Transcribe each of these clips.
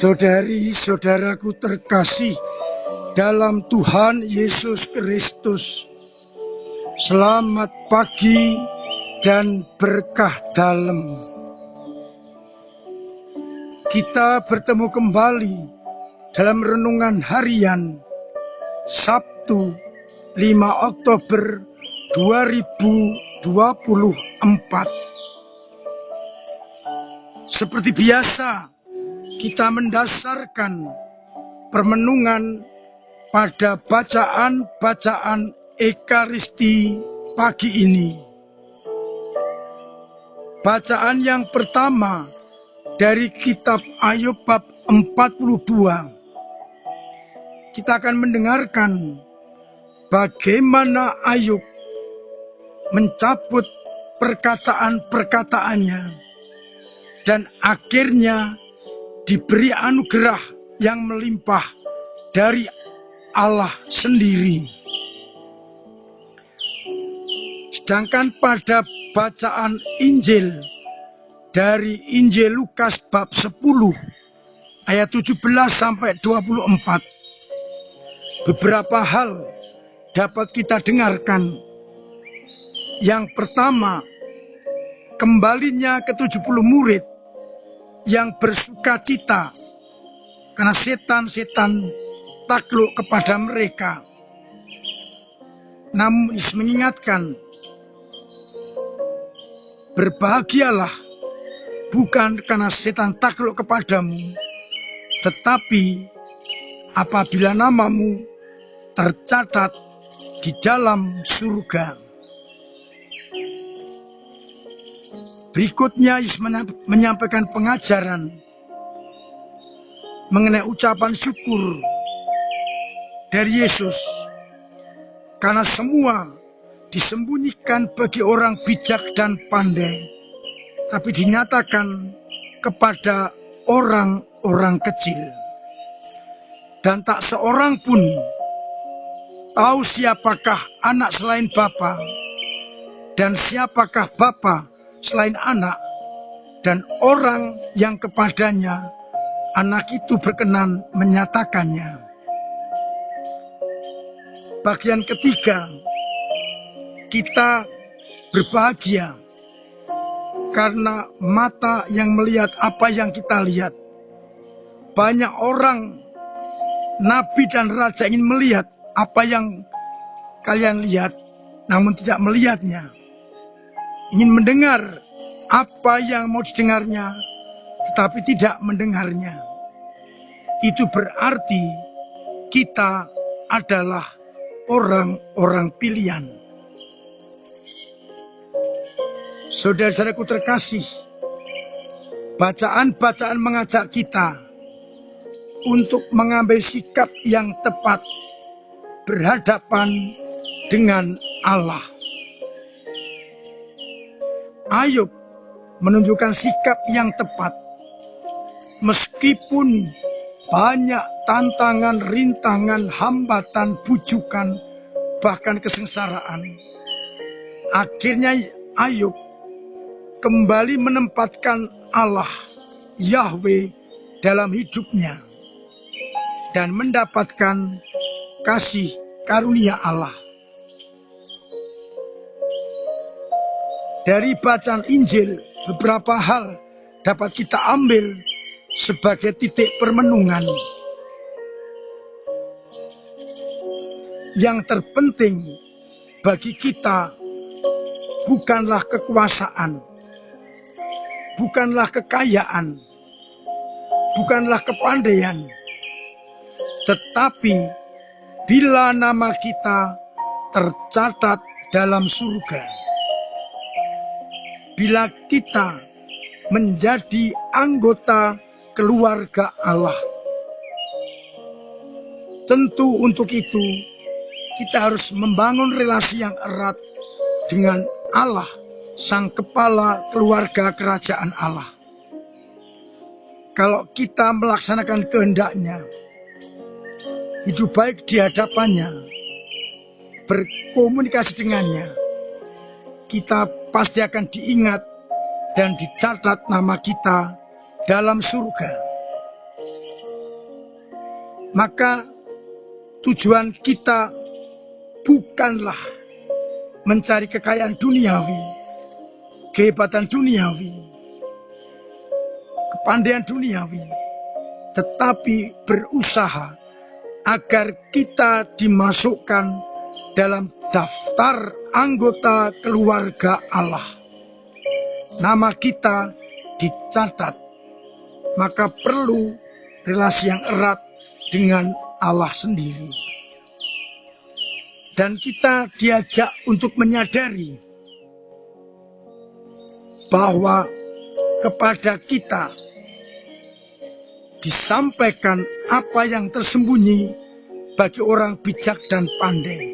Saudari-saudaraku terkasih dalam Tuhan Yesus Kristus, selamat pagi dan berkah dalam. Kita bertemu kembali dalam renungan harian Sabtu 5 Oktober 2024. Seperti biasa, kita mendasarkan permenungan pada bacaan-bacaan Ekaristi pagi ini. Bacaan yang pertama dari kitab Ayub bab 42. Kita akan mendengarkan bagaimana Ayub mencabut perkataan-perkataannya dan akhirnya diberi anugerah yang melimpah dari Allah sendiri. Sedangkan pada bacaan Injil dari Injil Lukas bab 10 ayat 17 sampai 24, beberapa hal dapat kita dengarkan. Yang pertama, kembalinya ke-70 murid yang bersuka cita karena setan-setan takluk kepada mereka. Namun Yesus mengingatkan, berbahagialah bukan karena setan takluk kepadamu, tetapi apabila namamu tercatat di dalam surga. Berikutnya Yesus menyampaikan pengajaran mengenai ucapan syukur dari Yesus, karena semua disembunyikan bagi orang bijak dan pandai, tapi dinyatakan kepada orang-orang kecil. Dan tak seorang pun tahu siapakah anak selain Bapa, dan siapakah Bapa selain anak, dan orang yang kepadanya anak itu berkenan menyatakannya. Bagian ketiga, kita berbahagia karena mata yang melihat apa yang kita lihat. Banyak orang, nabi dan raja ingin melihat apa yang kalian lihat, namun tidak melihatnya. Ingin mendengar apa yang mau didengarnya, tetapi tidak mendengarnya. Itu berarti kita adalah orang-orang pilihan. Saudara-saudaraku terkasih, bacaan-bacaan mengajak kita untuk mengambil sikap yang tepat berhadapan dengan Allah. Ayub menunjukkan sikap yang tepat. Meskipun banyak tantangan, rintangan, hambatan, bujukan, bahkan kesengsaraan, akhirnya Ayub kembali menempatkan Allah, Yahweh, dalam hidupnya dan mendapatkan kasih karunia Allah. Dari bacaan Injil, beberapa hal dapat kita ambil sebagai titik permenungan. Yang terpenting bagi kita bukanlah kekuasaan, bukanlah kekayaan, bukanlah kepandaian, tetapi bila nama kita tercatat dalam surga. Bila kita menjadi anggota keluarga Allah. Tentu untuk itu kita harus membangun relasi yang erat dengan Allah, Sang Kepala keluarga kerajaan Allah. Kalau kita melaksanakan kehendaknya, hidup baik di hadapannya, berkomunikasi dengannya, kita pasti akan diingat dan dicatat nama kita dalam surga. Maka tujuan kita bukanlah mencari kekayaan duniawi, kehebatan duniawi, kepandaian duniawi, tetapi berusaha agar kita dimasukkan dalam daftar anggota keluarga Allah. Nama kita dicatat, maka perlu relasi yang erat dengan Allah sendiri. Dan kita diajak untuk menyadari bahwa kepada kita disampaikan apa yang tersembunyi bagi orang bijak dan pandai.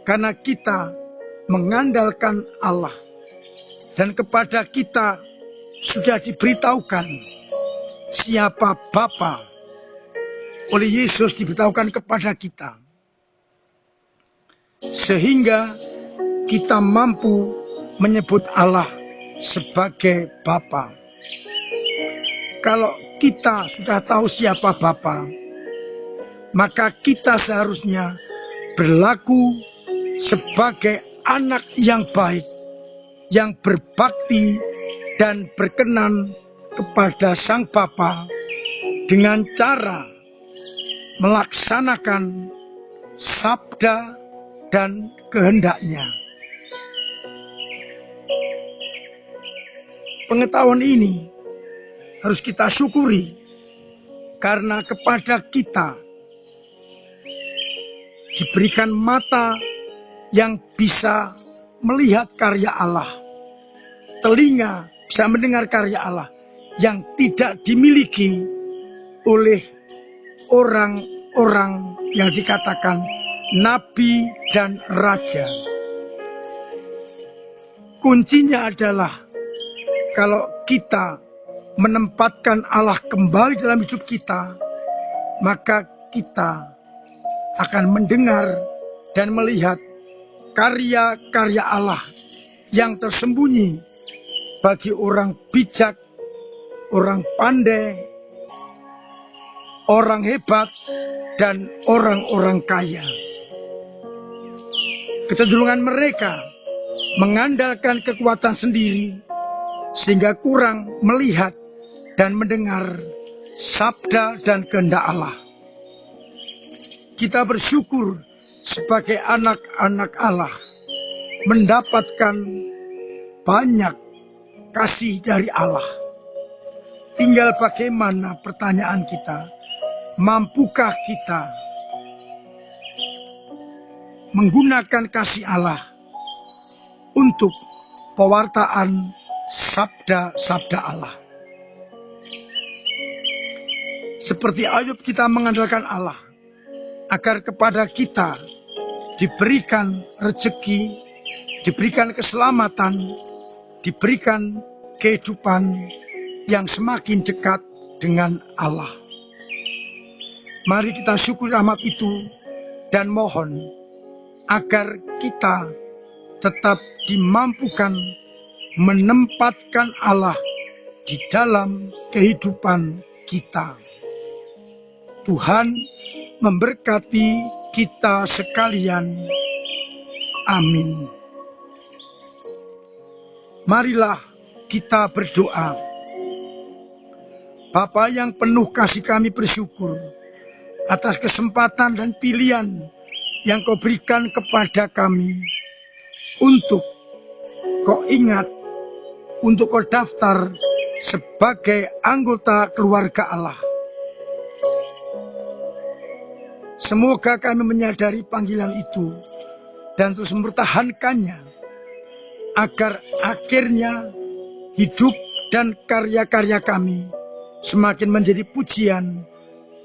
Karena kita mengandalkan Allah dan kepada kita sudah diberitahukan siapa Bapa. Oleh Yesus diberitahukan kepada kita. Sehingga kita mampu menyebut Allah sebagai Bapa. Kalau kita sudah tahu siapa Bapa, maka kita seharusnya berlaku sebagai anak yang baik, yang berbakti dan berkenan kepada Sang Bapa dengan cara melaksanakan sabda dan kehendaknya. Pengetahuan ini harus kita syukuri, karena kepada kita diberikan mata yang bisa melihat karya Allah, telinga bisa mendengar karya Allah yang tidak dimiliki oleh orang-orang yang dikatakan nabi dan raja. Kuncinya adalah kalau kita menempatkan Allah kembali dalam hidup kita, maka kita akan mendengar dan melihat karya-karya Allah yang tersembunyi bagi orang bijak, orang pandai, orang hebat, dan orang-orang kaya. Kecenderungan mereka mengandalkan kekuatan sendiri sehingga kurang melihat dan mendengar sabda dan kehendak Allah. Kita bersyukur sebagai anak-anak Allah mendapatkan banyak kasih dari Allah. Tinggal bagaimana pertanyaan kita, mampukah kita menggunakan kasih Allah untuk pewartaan sabda-sabda Allah. Seperti Ayub, kita mengandalkan Allah agar kepada kita diberikan rezeki, diberikan keselamatan, diberikan kehidupan yang semakin dekat dengan Allah. Mari kita syukur rahmat itu dan mohon agar kita tetap dimampukan menempatkan Allah di dalam kehidupan kita. Tuhan memberkati kita sekalian. Amin. Marilah kita berdoa. Bapa yang penuh kasih, kami bersyukur atas kesempatan dan pilihan yang Kau berikan kepada kami untuk Kau ingat, untuk Kau daftar sebagai anggota keluarga Allah. Semoga kami menyadari panggilan itu dan terus mempertahankannya, agar akhirnya hidup dan karya-karya kami semakin menjadi pujian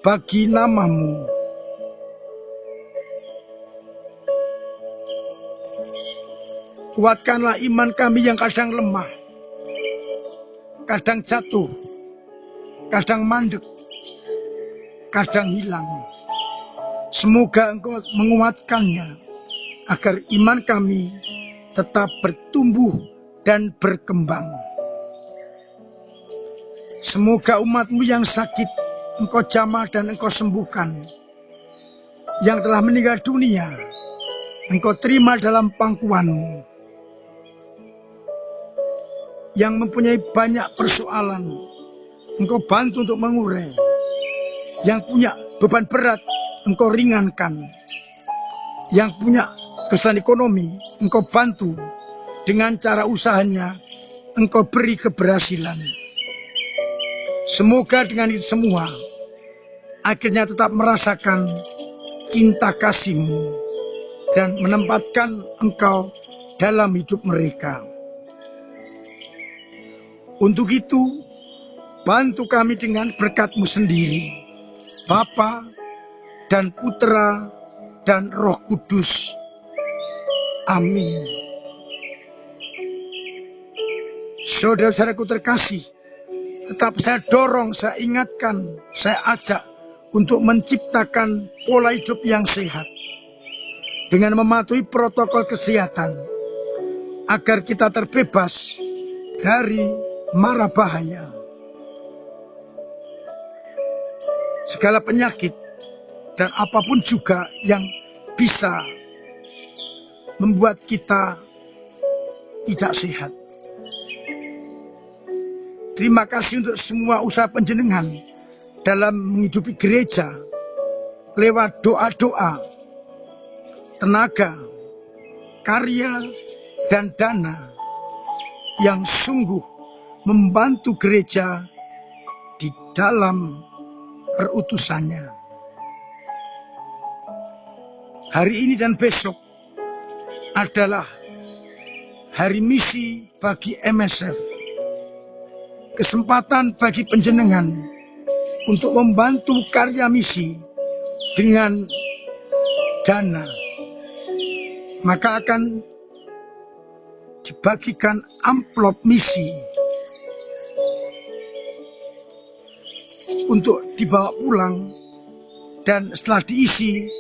bagi nama-Mu. Kuatkanlah iman kami yang kadang lemah, kadang jatuh, kadang mandek, kadang hilang. Semoga Engkau menguatkannya, agar iman kami tetap bertumbuh dan berkembang. Semoga umat-Mu yang sakit Engkau jamah dan Engkau sembuhkan. Yang telah meninggal dunia, Engkau terima dalam pangkuan-Mu. Yang mempunyai banyak persoalan, Engkau bantu untuk mengurai. Yang punya beban berat, Engkau ringankan. Yang punya kesulitan ekonomi, Engkau bantu. Dengan cara usahanya, Engkau beri keberhasilan. Semoga dengan itu semua, akhirnya tetap merasakan cinta kasih-Mu dan menempatkan Engkau dalam hidup mereka. Untuk itu, bantu kami dengan berkat-Mu sendiri, Bapa dan Putra dan Roh Kudus. Amin. Saudara-saudaraku terkasih, tetap saya dorong, saya ingatkan, saya ajak untuk menciptakan pola hidup yang sehat dengan mematuhi protokol kesehatan agar kita terbebas dari mara bahaya. Segala penyakit dan apapun juga yang bisa membuat kita tidak sehat. Terima kasih untuk semua usaha panjenengan dalam menghidupi gereja lewat doa-doa, tenaga, karya, dan dana yang sungguh membantu gereja di dalam perutusannya. Hari ini dan besok adalah hari misi bagi MSF. Kesempatan bagi panjenengan untuk membantu karya misi dengan dana. Maka akan dibagikan amplop misi untuk dibawa pulang, dan setelah diisi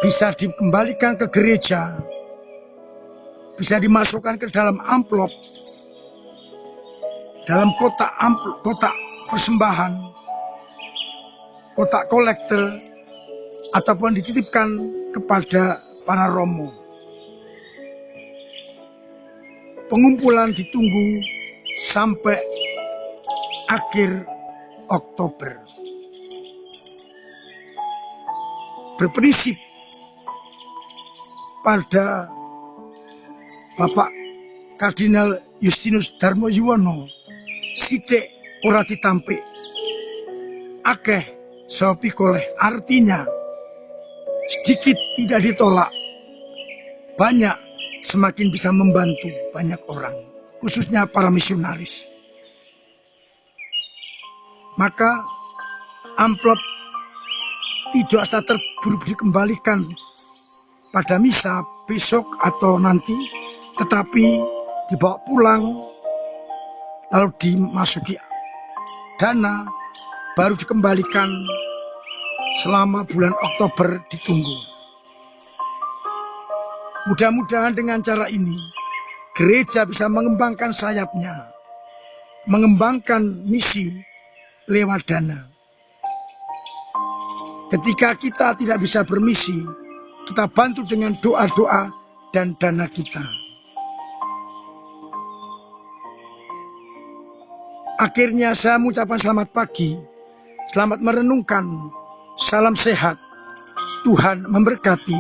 bisa dikembalikan ke gereja, bisa dimasukkan ke dalam amplop, dalam kotak persembahan, kotak kolektor, ataupun dititipkan kepada para romo. Pengumpulan ditunggu sampai akhir Oktober. Berprinsip pada Bapak Kardinal Justinus Darmo Yuwono, sithik ora ditampik, akeh saha pikoleh. Artinya sedikit tidak ditolak, banyak semakin bisa membantu banyak orang, khususnya para misionaris. Maka amplop tidak asal terburu-buru dikembalikan pada misa besok atau nanti, tetapi dibawa pulang lalu dimasuki dana, baru dikembalikan selama bulan Oktober ditunggu. Mudah-mudahan dengan cara ini gereja bisa mengembangkan sayapnya, mengembangkan misi lewat dana. Ketika kita tidak bisa bermisi, kita bantu dengan doa-doa dan dana kita. Akhirnya saya mengucapkan selamat pagi, selamat merenungkan, salam sehat, Tuhan memberkati.